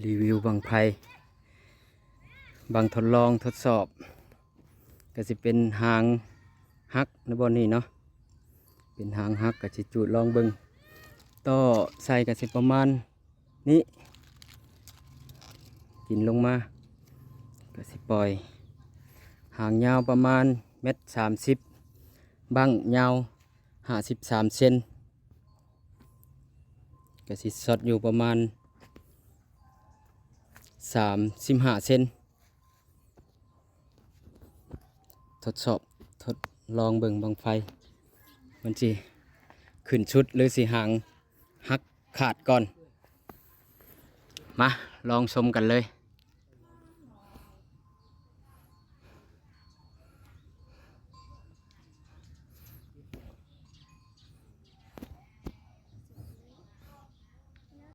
รีวิวบังไพบังทดลองทดสอบก็สิเป็นหางฮักในบอนนี้เนาะเป็นหางฮักก็สิจุดลองเบิ่งต่อใส่ก็สิประมาณนี้กินลงมาก็สิปล่อยหางยาวประมาณ1.30 เมตรบังยาว53 เซนก็สิสอดอยู่ประมาณ35 เซนทดสอบทดลองเบิ่งบังไฟมันสิขึ้นชุดหรือสิหางหักขาดก่อนมาลองชมกันเลย